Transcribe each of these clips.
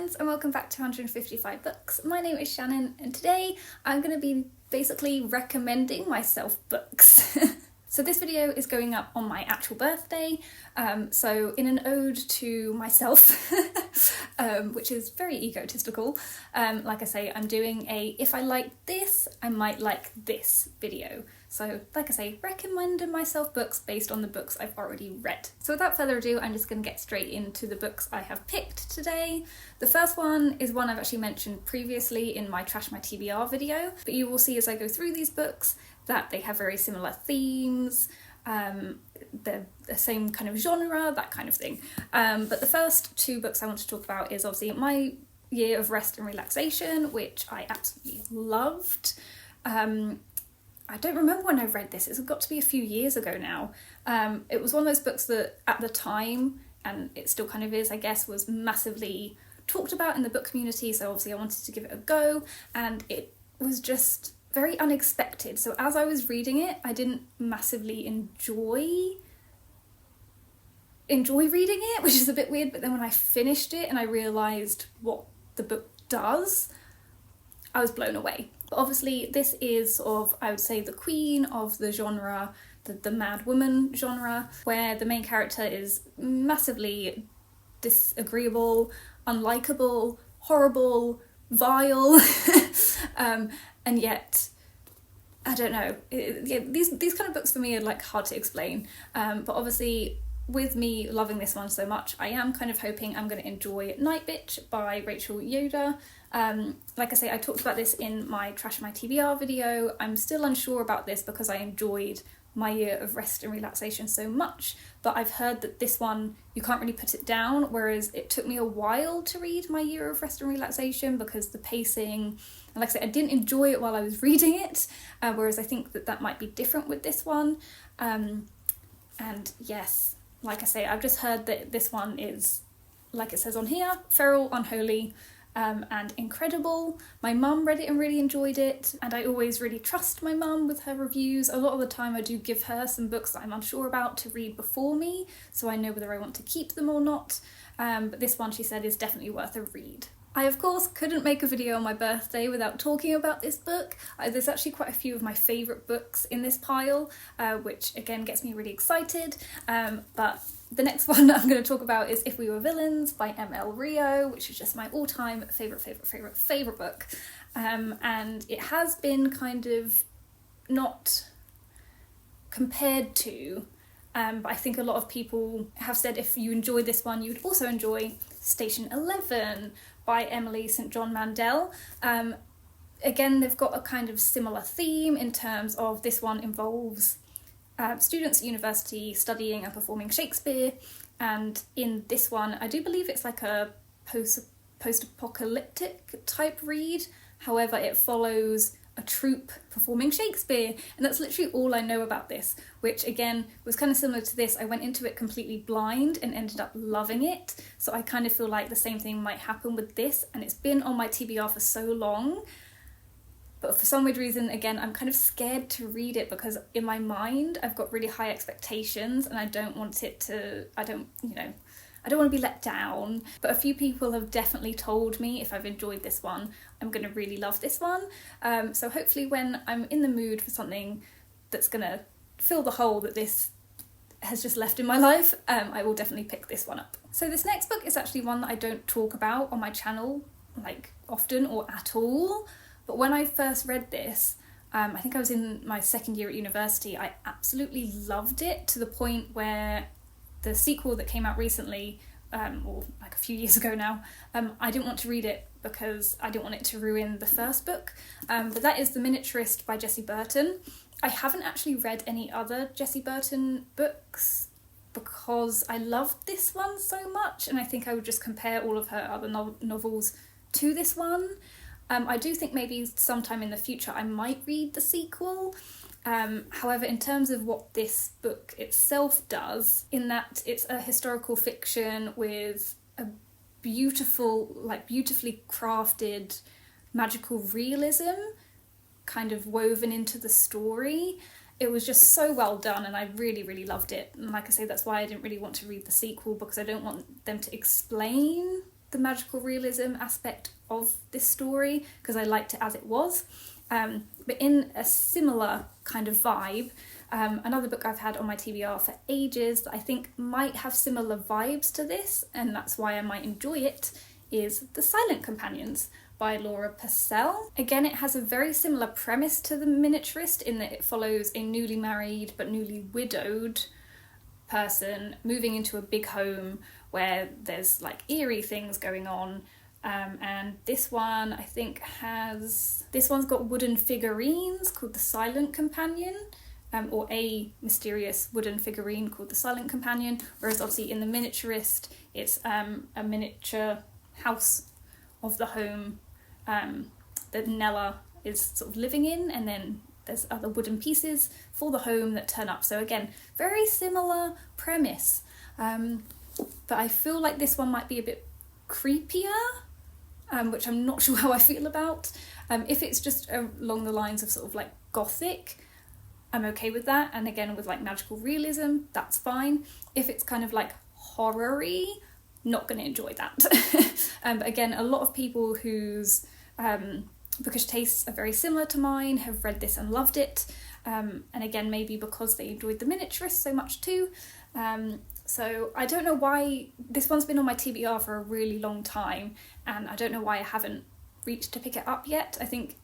friends, and welcome back to 155 Books. My name is Shannon, and today I'm going to be basically recommending myself books. So this video is going up on my actual birthday, so in an ode to myself, which is very egotistical, like I say, I'm doing a if I like this, I might like this video. So like I say, recommending myself books based on the books I've already read. So without further ado, I'm just going to get straight into the books I have picked today. The first one is one I've actually mentioned previously in my Trash My TBR video, but you will see as I go through these books that they have very similar themes, they're the same kind of genre, that kind of thing. But the first two books I want to talk about is obviously My Year of Rest and Relaxation, which I absolutely loved. I don't remember when I read this, it's got to be a few years ago now. It was one of those books that at the time, and it still kind of is, I guess, was massively talked about in the book community, so obviously I wanted to give it a go, and it was just very unexpected. So as I was reading it, I didn't massively enjoy reading it, which is a bit weird, but then when I finished it and I realised what the book does, I was blown away. But obviously this is sort of, I would say, the queen of the genre, the mad woman genre, where the main character is massively disagreeable, unlikable, horrible, vile, and yet, I don't know, these kind of books for me are like hard to explain, but obviously with me loving this one so much, I am kind of hoping I'm going to enjoy Night Bitch by Rachel Yoder. Like I say, I talked about this in my Trash My TBR video. I'm still unsure about this because I enjoyed My Year of Rest and Relaxation so much, but I've heard that this one, you can't really put it down, whereas it took me a while to read My Year of Rest and Relaxation because the pacing, and like I said, I didn't enjoy it while I was reading it, whereas I think that might be different with this one. And yes, like I say, I've just heard that this one is, like it says on here, feral, unholy, and incredible. My mum read it and really enjoyed it, and I always really trust my mum with her reviews. A lot of the time I do give her some books that I'm unsure about to read before me, so I know whether I want to keep them or not, but this one, she said, is definitely worth a read. I of course couldn't make a video on my birthday without talking about this book. There's actually quite a few of my favourite books in this pile, which again gets me really excited, but the next one I'm going to talk about is If We Were Villains by M.L. Rio, which is just my all-time favourite book. And it has been kind of not compared to, but I think a lot of people have said if you enjoy this one, you would also enjoy Station 11 by Emily St. John Mandel. Again, they've got a kind of similar theme in terms of this one involves students at university studying and performing Shakespeare, and in this one I do believe it's like a post-apocalyptic type read. However, it follows a troupe performing Shakespeare, and that's literally all I know about this, which again was kind of similar to this. I went into it completely blind and ended up loving it, so I kind of feel like the same thing might happen with this, and it's been on my TBR for so long. But for some weird reason, again, I'm kind of scared to read it because in my mind I've got really high expectations and I don't want it to, I don't want to be let down. But a few people have definitely told me if I've enjoyed this one, I'm going to really love this one. So hopefully when I'm in the mood for something that's going to fill the hole that this has just left in my life, I will definitely pick this one up. So this next book is actually one that I don't talk about on my channel like often or at all. But when I first read this, I think I was in my second year at university, I absolutely loved it to the point where the sequel that came out recently, or like a few years ago now, I didn't want to read it because I didn't want it to ruin the first book. But that is The Miniaturist by Jessie Burton. I haven't actually read any other Jessie Burton books because I loved this one so much, and I think I would just compare all of her other novels to this one. I do think maybe sometime in the future I might read the sequel. However, in terms of what this book itself does, in that it's a historical fiction with a beautifully crafted magical realism kind of woven into the story. It was just so well done and I really, really loved it. And like I say, that's why I didn't really want to read the sequel, because I don't want them to explain the magical realism aspect of this story because I liked it as it was. But in a similar kind of vibe, another book I've had on my TBR for ages that I think might have similar vibes to this, and that's why I might enjoy it, is The Silent Companions by Laura Purcell. Again, it has a very similar premise to The Miniaturist in that it follows a newly married but newly widowed person moving into a big home where there's like eerie things going on. And this one I think this one's got wooden figurines called The Silent Companion, or a mysterious wooden figurine called The Silent Companion, whereas obviously in The Miniaturist it's a miniature house of the home that Nella is sort of living in, and then there's other wooden pieces for the home that turn up. So again, very similar premise, but I feel like this one might be a bit creepier, which I'm not sure how I feel about. If it's just along the lines of sort of like gothic, I'm okay with that, and again with like magical realism, that's fine. If it's kind of like horror-y, not going to enjoy that. But again, a lot of people whose bookish tastes are very similar to mine have read this and loved it, and again maybe because they enjoyed The Miniaturist so much too. So I don't know why this one's been on my TBR for a really long time, and I don't know why I haven't reached to pick it up yet. I think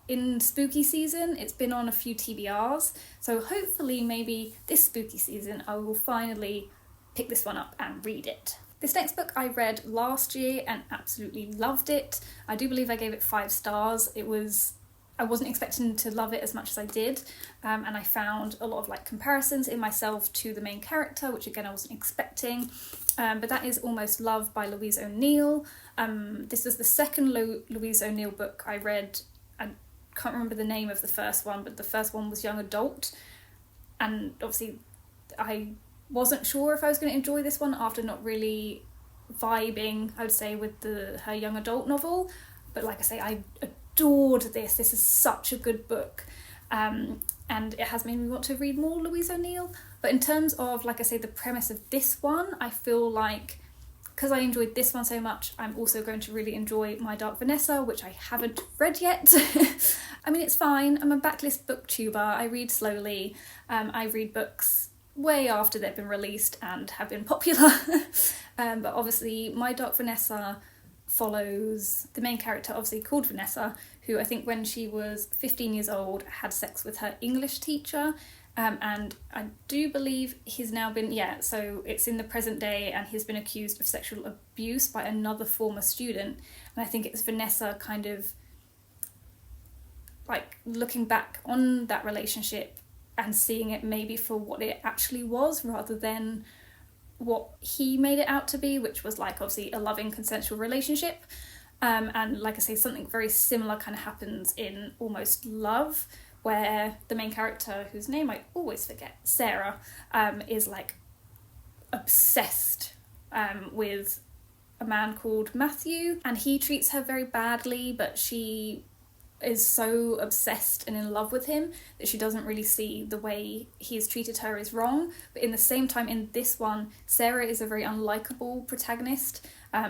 in spooky season it's been on a few TBRs, so hopefully maybe this spooky season I will finally pick this one up and read it. This next book I read last year and absolutely loved it. I do believe I gave it 5 stars. I wasn't expecting to love it as much as I did, and I found a lot of like comparisons in myself to the main character, which again I wasn't expecting, but that is Almost Love by Louise O'Neill. This was the second Louise O'Neill book I read. I can't remember the name of the first one, but the first one was young adult, and obviously I wasn't sure if I was going to enjoy this one after not really vibing, I would say, with her young adult novel. But like I say, I adored this. This is such a good book, and it has made me want to read more Louise O'Neill. But in terms of, like I say, the premise of this one, I feel like because I enjoyed this one so much, I'm also going to really enjoy My Dark Vanessa, which I haven't read yet. I mean, it's fine. I'm a backlist booktuber. I read slowly. I read books way after they've been released and have been popular. But obviously My Dark Vanessa follows the main character, obviously called Vanessa, who I think when she was 15 years old had sex with her English teacher, and I do believe he's now been, so it's in the present day, and he's been accused of sexual abuse by another former student. And I think it's Vanessa kind of like looking back on that relationship and seeing it maybe for what it actually was rather than what he made it out to be, which was like obviously a loving consensual relationship. And like I say, something very similar kind of happens in Almost Love, where the main character, whose name I always forget, Sarah, is like obsessed with a man called Matthew, and he treats her very badly, but she is so obsessed and in love with him that she doesn't really see the way he's treated her is wrong. But in the same time, in this one, Sarah is a very unlikable protagonist,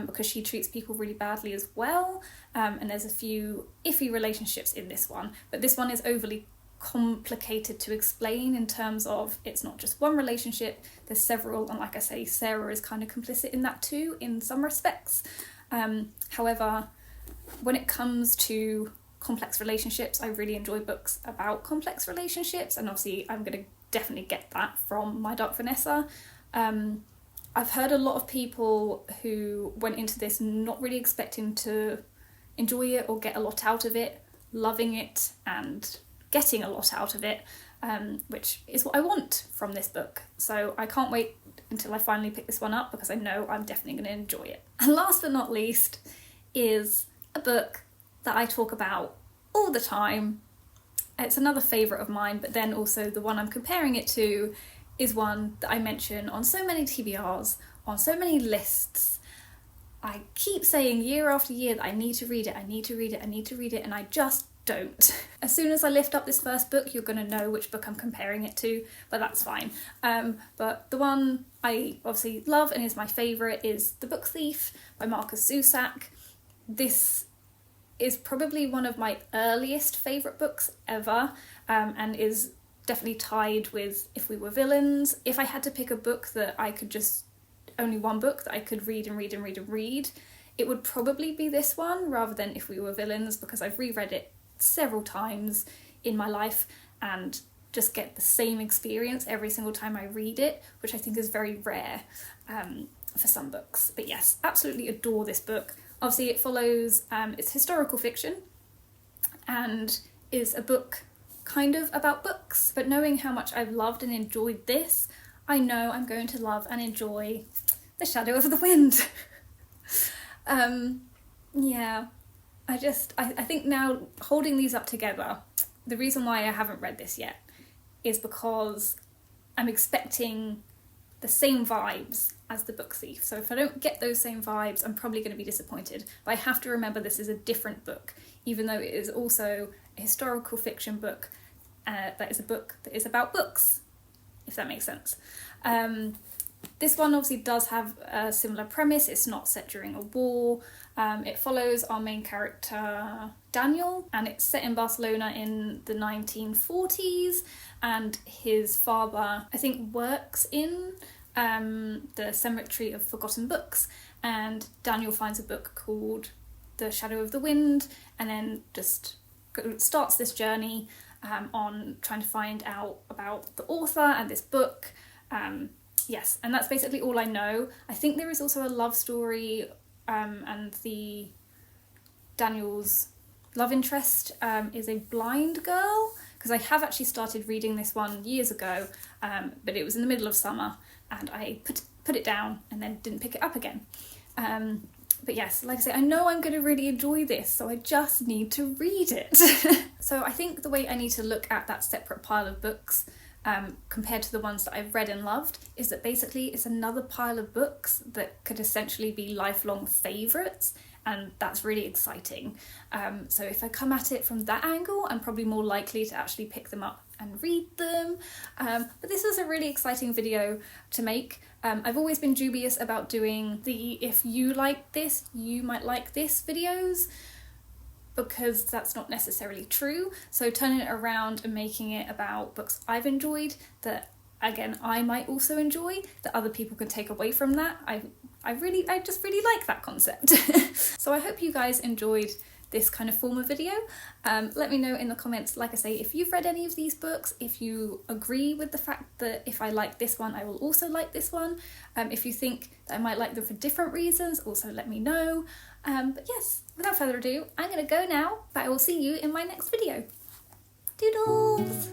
because she treats people really badly as well, and there's a few iffy relationships in this one, but this one is overly complicated to explain in terms of it's not just one relationship, there's several, and like I say, Sarah is kind of complicit in that too in some respects. However, when it comes to complex relationships, I really enjoy books about complex relationships, and obviously I'm going to definitely get that from My Dark Vanessa. I've heard a lot of people who went into this not really expecting to enjoy it or get a lot out of it, loving it and getting a lot out of it, which is what I want from this book. So I can't wait until I finally pick this one up, because I know I'm definitely going to enjoy it. And last but not least is a book that I talk about all the time. It's another favourite of mine, but then also the one I'm comparing it to is one that I mention on so many TBRs, on so many lists. I keep saying year after year that I need to read it, I need to read it, I need to read it, and I just don't. As soon as I lift up this first book, you're going to know which book I'm comparing it to, but that's fine. But the one I obviously love and is my favourite is The Book Thief by Marcus Zusak. This is probably one of my earliest favourite books ever, and is definitely tied with If We Were Villains. If I had to pick a book that I could just, only one book that I could read and read and read and read, it would probably be this one rather than If We Were Villains, because I've reread it several times in my life and just get the same experience every single time I read it, which I think is very rare for some books. But yes, absolutely adore this book. Obviously it follows, it's historical fiction and is a book kind of about books, but knowing how much I've loved and enjoyed this, I know I'm going to love and enjoy The Shadow of the Wind. Yeah, I think now holding these up together, the reason why I haven't read this yet is because I'm expecting the same vibes as The Book Thief. So if I don't get those same vibes, I'm probably going to be disappointed. But I have to remember this is a different book, even though it is also a historical fiction book that is a book that is about books, if that makes sense. This one obviously does have a similar premise. It's not set during a war. It follows our main character, Daniel, and it's set in Barcelona in the 1940s, and his father, I think, works in the Cemetery of Forgotten Books, and Daniel finds a book called The Shadow of the Wind, and then just starts this journey on trying to find out about the author and this book. Yes, and that's basically all I know. I think there is also a love story, and Daniel's love interest is a blind girl, because I have actually started reading this one years ago, but it was in the middle of summer and I put it down and then didn't pick it up again. But yes, like I say, I know I'm going to really enjoy this, so I just need to read it. So I think the way I need to look at that separate pile of books compared to the ones that I've read and loved is that basically it's another pile of books that could essentially be lifelong favourites, and that's really exciting. So if I come at it from that angle, I'm probably more likely to actually pick them up and read them. But this was a really exciting video to make. I've always been dubious about doing the if you like this, you might like this videos, because that's not necessarily true. So turning it around and making it about books I've enjoyed that, again, I might also enjoy, that other people can take away from that. I just really like that concept. So I hope you guys enjoyed this kind of form of video. Let me know in the comments, like I say, if you've read any of these books, if you agree with the fact that if I like this one, I will also like this one. If you think that I might like them for different reasons, also let me know. But yes, without further ado, I'm gonna go now, but I will see you in my next video. Doodles!